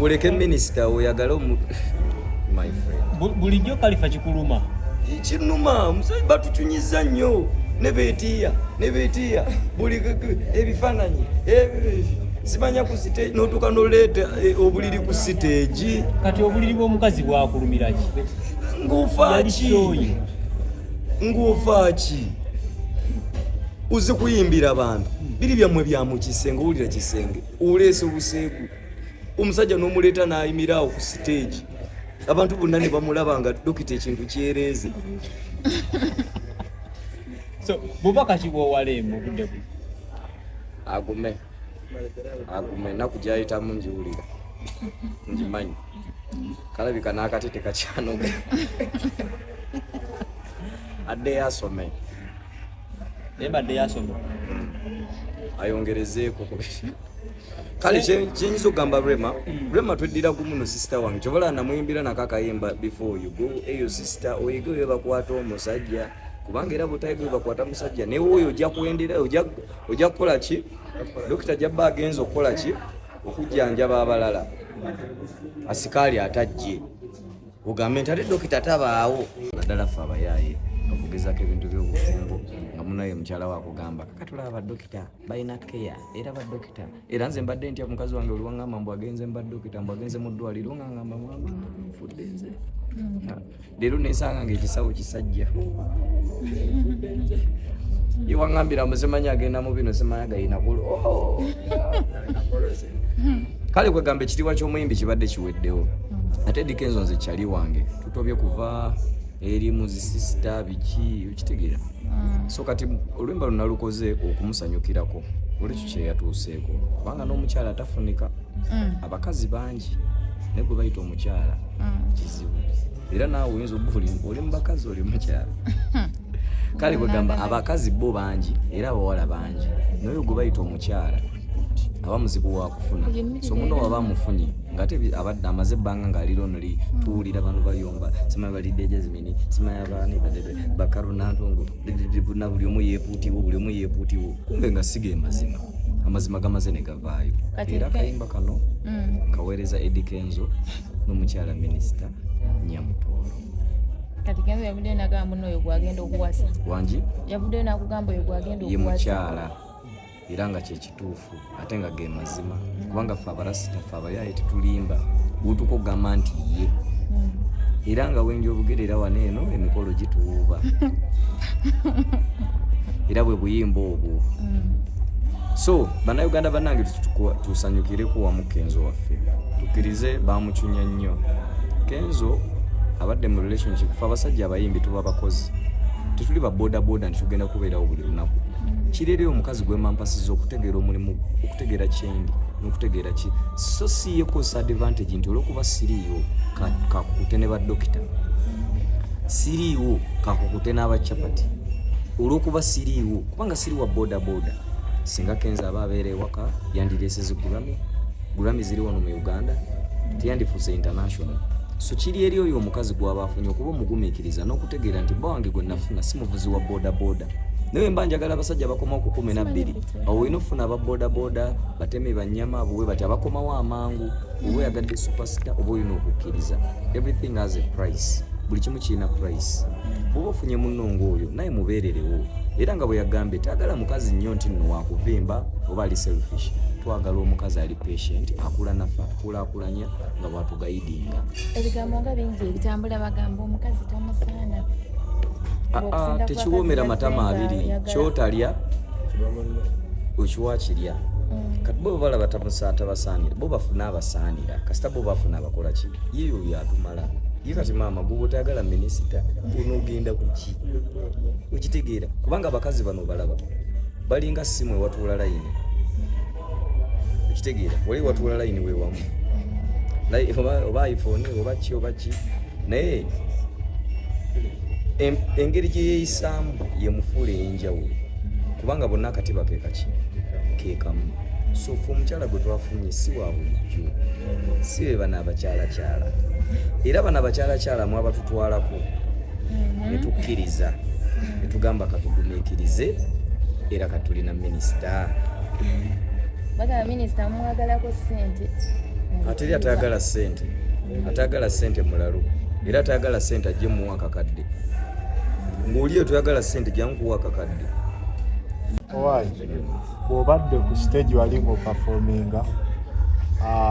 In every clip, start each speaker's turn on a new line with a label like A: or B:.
A: Buleke minisita oyagala my friend.
B: Bulijjo Khalifa kikuluma.
A: Kinuma musajja batuchunyiza nnyo ne beetiya buli ebifaananyi simanya ku stage n'otuuka n'oleeta obuliri ku stage.
B: Kati obuliri bw'omukazi bwakulumira ki?
A: Ngufa ki? Uzi kuyimbira abantu biri byammwe bya mu kisenge, owulira kisenge oleese obuseegu omusajja n'omuleeta n'ayimirawo ku stage abantu bonna ne bamulaba nga dokita ekintu kyereeze.
B: So bubaka kibwowaleemu budde bu
A: agume naku gyayitamu njiwulira njimanyi kalabika n'akatete kakyanoga adde yasome
B: nebadde yasome
A: ayongerezeeko kale kyenyinza okugamba Rema tweddira gumuno sister wange kyobola namuyimbira nakakayimba before you go eyo sister oyige oyo bakwata omusajja kubanga era butayiga bakwata musajja naye oyo ojja kuendera ojja kukola ki dokita jabba agenza okukola ki okujjanjaba abalala asikaali atajje ogambe nti ate dokita tabaawo naddala ffe abayaaye okugezako ebintu by'obufumbo nga munaye mukyala waakugamba kakatulaba badokita balina keya era badokita era nze mbadde ntya mukazi wange oli waŋŋamba mbu agenze mbadokita mbu agenze mu ddwaliro nga ŋŋamba mwami nfudde nze leero nesanga ngaekisawo kisajja iwaŋŋambira musemanyi agenda mu bino semanyi gayina kulu kale kwegamba ekitiibwa ky'omuyimbi kibadde kiweddewo ate Eddie Kenzo nze kyali wange tutobye kuva eri muzisisita biki ukitegeera so kati olwimba lunalukoze okumusanyukirako olwekyo kyeyatuuseeko kubanga n'omukyala atafunika abakazi bangi ne gwe bayita omukyala kizibu era naawe oyinza obba oli mubakazi oli mukyala kale kwegamba abakazi bo bangi era abawala bangi naye gwe bayita omukyala abamuzibu wakufuna so muno waba mufunye ngate abadde amaze ebbanga ng'aliro noli tuwulira bano bayomba simanyi balidde Jasmine simanyi abaani badebe Bakaro Nantongo na buli omu yeepuutiwo kumbe nga sige amazima gamaze ne gavaayo era kayimba kano kaweereza Eddie Kenzo n'omukyala minisita Nyamutooro.
C: Kati Kenzo yavuddeyo n'agamba muno oyo gwagenda okuwasa
A: wangi
C: yavuddeyo n'akugamba oyo gwagenda okuwasa
A: ye mukyala era nga kyekituufu ate nga ge mazima kubanga ffe abarasita ffe abayaaye tetulimba butuka okugamba nti ye era nga wenja obugerera wano eno emikolo gituwuuba era bwe buyimba obwo so bannayuganda bannange tusanyukireko wamu Kenzo waffe tukkirize bamucunya nnyo Kenzo abadde mu relationship ffe abasajja abayimbi tuba bakozi tetuli ba boda nti tugenda kubeerawo buli lunaku kirere omukazi gwe mampasiza okutegeera omulimu okutegeera kyendi n'okutegeera ki so siye kosa advantage nti olwokuba siriiwo kakukute ne badokita siriiwo kakukute n'abacapati olwokuba siriiwo kubanga siri wa boda singa Kenzo aba abeera ewaka yandireesezi Grammy ziri wano mu Uganda teyandifuuse international so kiri eri oyo omukazi gwaba afunye okuba omugumiikiriza n'okutegeera nti bba wange gwe nafuna si muvuzi wa boda naye mba njagala abasajja bakoma ku 12 awo olina ofuna aba boda batemi banyama abuwe bati abakomawo amangu oba oyagadde superstar oba olina okukkiriza everything has a price buli kimu kirina price oba ofunye munnongo oyo naye mubeererewo era nga bwe yagambye taagala mukazi nnyo nti nno wakuvimba oba ali selfish twagala omukazi ali patient akula naffe akulaakulanya nga bwatugayidinga
C: ebigambo nga bingi ebitambula bagamba omukazi tamusaana
A: tekiwoomera matama abiri kyotalya okiwakirya kati bo balaba tabasaanira bo bafuna abasaanira kasita bo bafuna abakola ki yeyo yatumala ye kati maama gwe tayagala minisita onoogenda kuki okitegeera kubanga abakazi bano balaba balinga simu ewatuula layini okitegeera wali watuula layini wewamu oba iPhone oba ki naye engeri gye yeeyisaamu yemufuula ey'enjawulo kubanga bonna akatiba keekamu so fe omukyala gwe twafunye si wa bulijjo si be bano abakyalakyala era bano abakyalakyala mu abatutwalako ne tukkiriza ne tugamba katugumiikirize era katulina minisita
C: bagamba minisita mwagalako ssente
A: ate eri atayagala ssente mulalu era atayagala ssente ajje muwa kakadde ng'oli eyo toyagala ssente jankuwa kakadde.
D: Owaayi bw'obadde ku stage wali ng'opafominga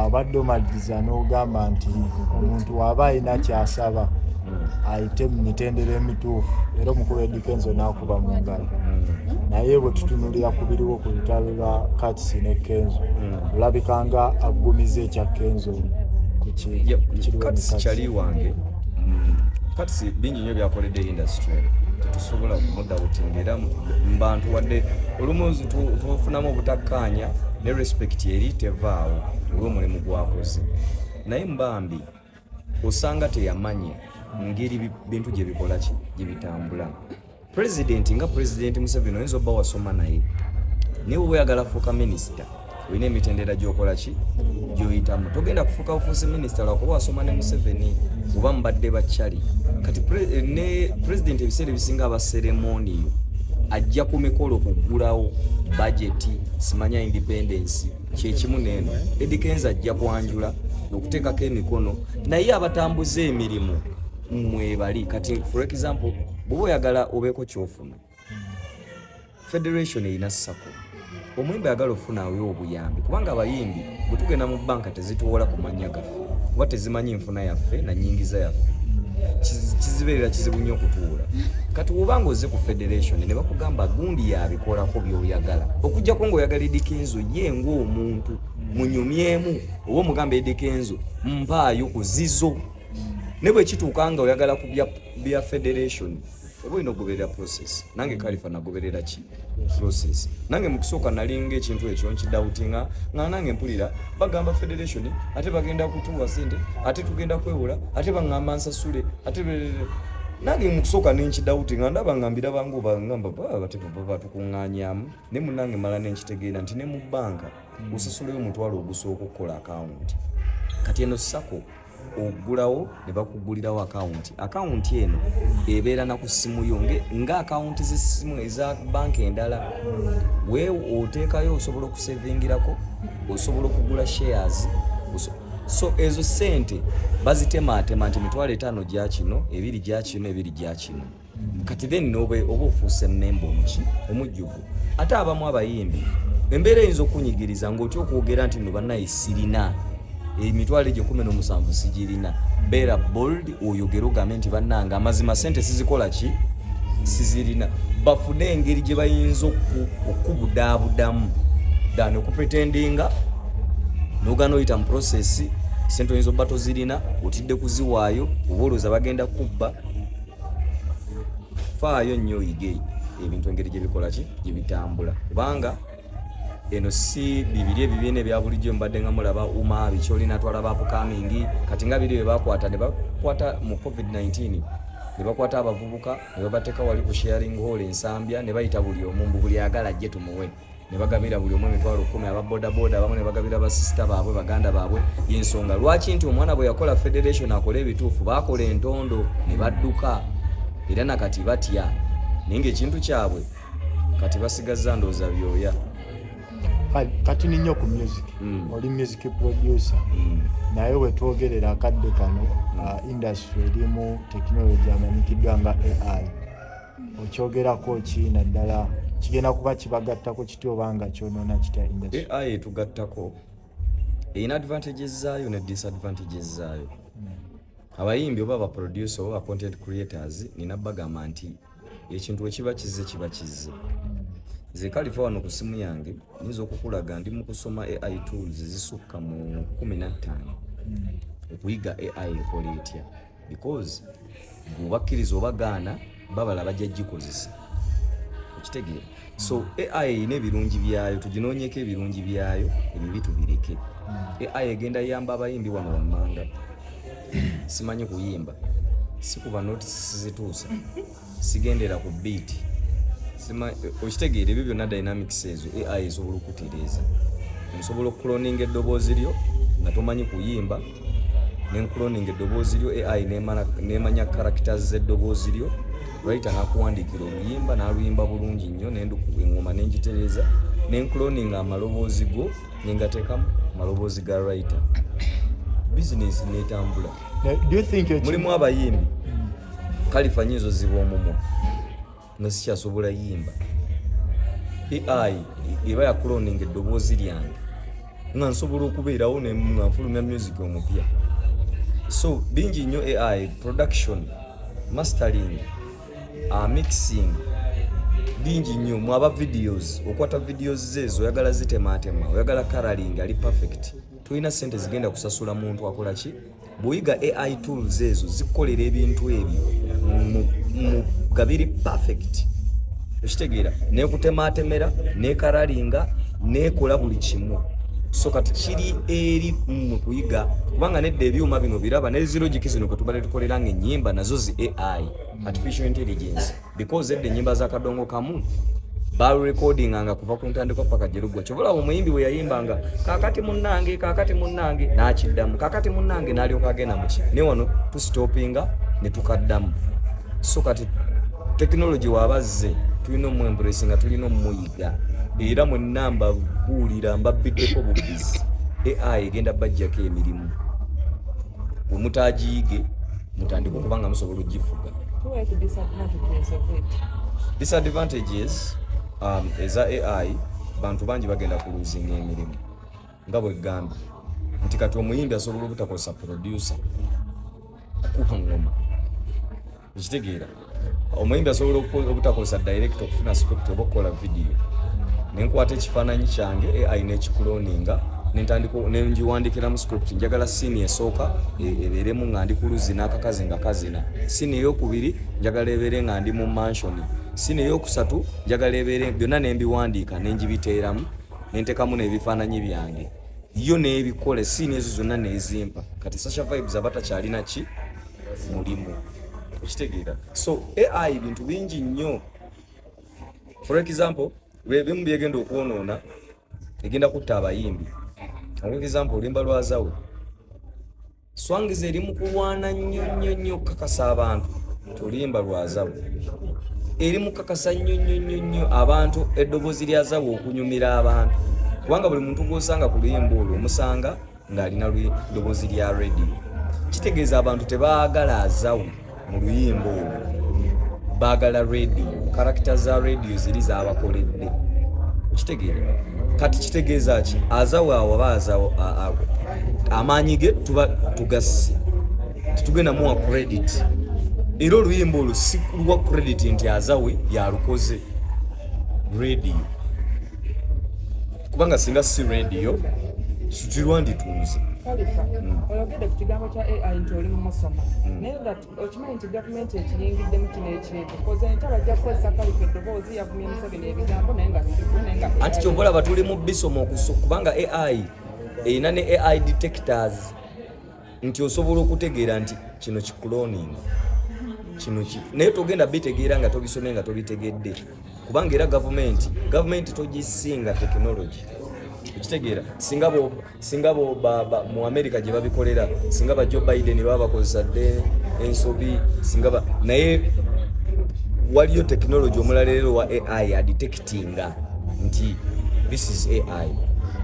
D: obadde omaliriza n'ogamba nti omuntu waba alina kyasaba ayite mu mitendera emituufu era omukulu w'Edikenzo n'akuba mu ngalo. Naye bwe tutunulira ku biriwo ku lutalo lwa Katsi ne Kenzo olabika nga aggumiza ekya Kenzo
A: Katsi kyali wange. Katsi bingi nnyo byakoledde industry tetusobola kumudda butinga era mu bantu wadde olumu tufunamu obutakkaanya ne respect eri tevaawo olw'omulimu gwakoze naye mbambi osanga teyamanye ngeri bintu gye bikola ki gye bitambula. Pulezidenti nga Pulezidenti Museveni oyinza obba wasoma naye naye oba oyagala fuuka minisita olina emitendera gy'okola ki gy'oyitamu. Togenda kufuuka bufuusi minisita lwakuba wasoma ne Museveni oba mubadde bakyali. Kati ne Pulezidenti ebiseera ebisinga aba seremoniyo ajja ku mikolo kuggulawo bajeti simanya independence kyekimu neeno. Edikenzo ajja kwanjula okuteekako emikono naye abatambuza emirimu mwebali. Kati for example bw'oba oyagala obeeko kyofuna federation erina sako omuyimbi ayagala ofunayo obuyambi kubanga abayimbi bwe tugenda mu banka tezituwola ku mannya gaffe kuba tezimanyi enfuna yaffe na nnyingiza yaffe kizibeerera kizibu nnyo okutuula. Kati bw'obanga ozze ku federation ne bakugamba gundi yabikolako by'oyagala okuggyako ng'oyagala Edikenzo ye ng'omuntu munyumyemu oba omugamba Edikenzo mpaayo ku zizo ne bwe kituuka nga oyagala ku bya federation oba olina okugoberera process. Nange Khalifa nagoberera ki process. Nange mu kusooka nalinga ekintu ekyo nkidawutinga nga nange mpulira bagamba federation ate bagenda kutuwa ssente ate tugenda kwewola ate baŋŋamba nsasule ate nange mu kusooka nenkidawutinga ndaba ngambira bangu bangamba baba tukuŋŋaanyaamu ne munnange mala nenkitegeera nti ne mu bbanka osasuleyo omutwalo ogusooka okukola akawunti. Kati eno sako ogulawo ne bakugulirawo akawunti eno ebeera na ku ssimu yo nga akawunti z'essimu eza banka endala. Weewo oteekayo osobola okusevingirako osobola okugula shares so ezo ssente bazitemaatema nti mitwalo 5 gya kino 2 gya kino 2 gya kino. Kati then nobe oba ofuuse mmemba omujjuvu. Ate abamu abayimbi embeera eyinza okunyigiriza ng'otya okwogera nti no bannaye sirina emitwalo egyo 17 sigirina. Beera bold oyogera ogambe nti bannanga amazima ssente sizikola ki sizirina. Bafune engeri gye bayinza okubudaabudamu dani okupretendinga n'ogaana oyita mu process ssente oyinza obba tozirina otidde kuziwaayo oba olowooza bagenda kubba. Faayo nnyo oyige ebintu engeri gye bikola ki gye bitambula kubanga eno si bibiri ebibiina ebya bulijjo mbadde nga mulaba uma bikyolina twalaba upcoming. Kati nga biri bebakwata ne bakwata mu COVID-19 ne bakwata abavubuka ne babateeka wali ku sharing hall ensambya ne bayita buli omu buli agala ajje tumuwe ne bagabira buli omu emitwalo 10 ababodaboda abamu ne bagabira basisita baabwe baganda baabwe. Yensonga lwaki nti omwana bwe yakola federation akola ebituufu bakola entondo ne badduka era nakati batya naye ng'ekintu kyabwe kati basigaza ndooza byoya.
D: Kati ninyo ku music oli music producer naye wetwogerera akadde kano industry erimu technology amanyikiddwa nga AI okyogerako ki naddala kigenda kuba kibagattako kiti obanga kyonoona kitya industry?
A: AI etugattako erina advantages zaayo ne disadvantages zaayo. Abayimbi oba abaproducer oba content creators nina bagamba nti ekintu ekiba kizze kiba kizze. Nze Khalifa wano ku simu yange nyiza okukulaga ndi mu kusoma AI tools zisukka mu 15 okuyiga AI ekola etya because bw'obakkiriza obagaana babala bajja gikozesa okitegeera. So AI erina ebirungi byayo tuginoonyeko ebirungi byayo ebibi tubireke. AI egenda yamba abayimbi wano wammanga simanyi kuyimba sikuba notices zituusa sigendera ku beat okitegeera ebyo byonna dynamics ezo AI esobola okutereeza. Nsobola okucloninga eddoboozi lyo nga tomanyi kuyimba nencloninga eddoboozi lyo AI nemanya characters z'eddoboozi lyo writer nakuwandiikira oluyimba n'aluyimba bulungi nnyo engoma n'engitereeza nencloninga amaloboozi go nengateekamu amaloboozi ga writer business netambula.
D: Do you think
A: mulimu abayimbi Khalifa Nyizo ziba omumwa nga sikyasobola yimba AI eba ya cloning eddoboozi lyange nga nsobola okubeerawo ne nga nfulumya music omupya. So bingi nnyo AI production, mastering, mixing bingi nnyo mwaba videos okwata videos zezo oyagala zitematema oyagala coloring ali perfect tulina sente zigenda kusasula muntu akola ki buyiga AI tools ezo zikolera ebintu ebyo mu gabiri perfect ekitegeera nekutematemera nekaralinga nekola buli kimu. So kati kiri eri mu kuyiga kubanga nedda ebyuma bino biraba ne logic zino kwe tubale tukolera ng'ennyimba nazo zi AI artificial intelligence because edda ennyimba za kadongo kamu ba recording anga kuva ku ntandiko paka jerugwa chobola omuyimbi we yayimbanga kakati munnange n'akiddamu kakati munnange n'alyoka agenda mu ki ne wano tu stoppinga ne tukaddamu. So kati technology wabazze tulina mu embrace nga tulina muyiga era mu namba buulira mbabiddeko bubizi AI egenda bajjako emirimu omutagiige mutandika okubanga musobola ogifuga. Disadvantages eza AI bantu bangi bagenda kuluzinga emirimu nga bwe gambye nti kati omuyimbi asobola obutakozesa producer kukuba ngoma ekitegeera omuyimbi asobola obutakozesa director okufuna script oba okukola video nenkwata ekifaananyi kyange AI nekikuloninga nenjiwandikira mu script njagala scene esooka ebeeremu nga ndi ku luzzi n'akakazi nga kazina, scene ey'okubiri njagala ebeere nga ndi mu mansion, scene ey'okusatu njagala ebeere byonna nembiwandiika nenjibiteeramu nentekamu n'ebifaananyi byange yo n'ebikole scene ezo zonna nezimpa. Kati Sasha Vibes abatakyalina ki mulimu ekitegeera. So AI bintu bingi nnyo. For example bimu byegenda okwonoona egenda kutta abayimbi. For example olimba lwazawe swangiza eri mu kulwana nnyo kakasa abantu tulimba lwazawe eri mu kakasa nnyo abantu eddoboozi lyazawe okunyumira abantu kubanga buli muntu gw'osanga ku luyimba olwo omusanga ng'alina ddoboozi lya radio. Kitegeeza abantu tebaagala azawe mu luyimba olwo baagala radio, karakita za radio ziri z'abakoledde kitegeera. Kati kitegeeza ki azawe awo baazawo amaanyi ge tuba tugasse titugenda muwa credit era oluyimba olwo si luwa credit nti azawe yalukoze radio kubanga singa si radio sutirwa nditunze.
E: Ologedde ku kigambo kya AI nti oli mu musoma naye nga okimanyi nti gavumenti ekiyingiddemu kino ekintu koze nti abajja kukozesa Khalifa eddoboozi yavumya Museveni ebigambo naye nga siku naye nga
A: anti kyova olaba tuli mu bisomo kubanga AI erina ne AI detectors nti osobola okutegeera nti kino kikuloninga kino naye togenda bitegeera nga tobisomye nga tobitegedde kubanga era gavumenti togisinga technology ekitegeera singa bo mu America gye babikolera singa ba Joe Biden baba bakozesa dde ensobi singa naye waliyo technology omulalero wa AI adetectinga nti this is AI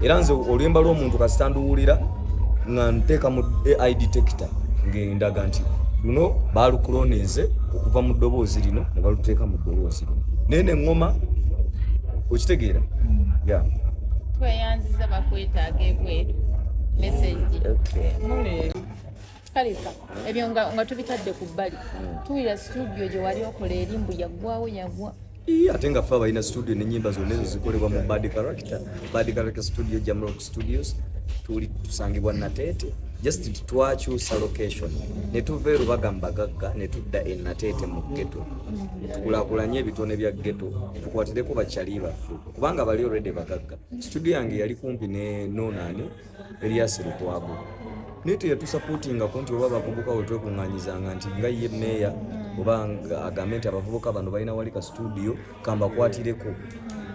A: era nze oluyimba lw'omuntu kasitanduwulira nga nteeka mu AI detector ngendaga nti luno balukulonize okuva mu ddoboozi lino ne baluteeka mu ddoboozi lino nene ngoma okitegeera yeah.
C: Tweyanziza bakwetaaga ebweru message.
E: mune
C: Khalifa ebyo nga tubitadde ku bbali tuwira studio gye wali okola erimbu yagwa
A: ate nga ffe abalina studio n'ennyimba zonna ezo zikolebwa mu Bad Character studio Jamrock Studios tusangibwa Nateete just twakyusa location ne tuva Rubaga Mbagagga ne tudda e Nateete mu ghetto tukulaakulanye ebitone bya ghetto tukwatireko bakyali baffe kubanga bali already Bagagga. Studio yange yali kumpi ne Nonani Elias Lukwago nete yatusupportinga konti oba abavubuka wetwekuŋŋaanyizanga nti nga ye meya oba agambe nti abavubuka bano balina wali ka studio kambakwatireko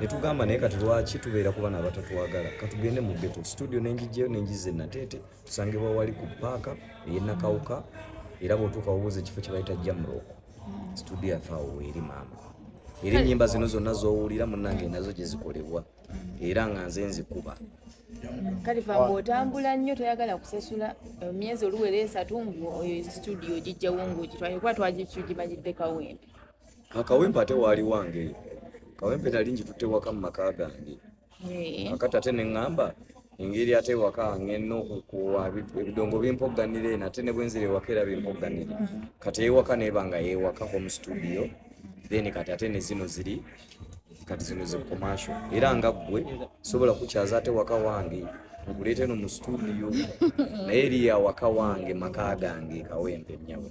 A: netugamba naye kati lwaki tubeera ku bana abatatwagala katugende mu ghetto studio nenjijjeyo nenjize Nateete tusangibwa wali ku paaka ey'Nakawuka era bw'otuuka obuuza ekifo kye bayita Jamrock studio yaffe awo eri maama era ennyimba zino zonna z'owulira munnange nazo gye zikolebwa era nga nze nzikuba
C: Kalifa ng'otambula nnyo toyagala kusasula emyezi oluwera 3 ng'oyo studio gijjawo ng'ogitwale kuba twagimanyidde Kawempe.
A: Akawempe ate waali wange. Kawempe nali njitutte waka mu maka gange. Akati ate ne ŋŋamba engeri ate waka ng'enna okukuwa ebidongo bimpogganire nate ne bwenzire ewaka era bimpogganire. Kati ewaka neeba nga yeewaka home studio then kati ate ne zino ziri kati zino zi commercial era nga ggwe sobola kukyaza ate waka wange nkuleete no mu studio naye eri ya waka wange maka gange Kawempe nyawo.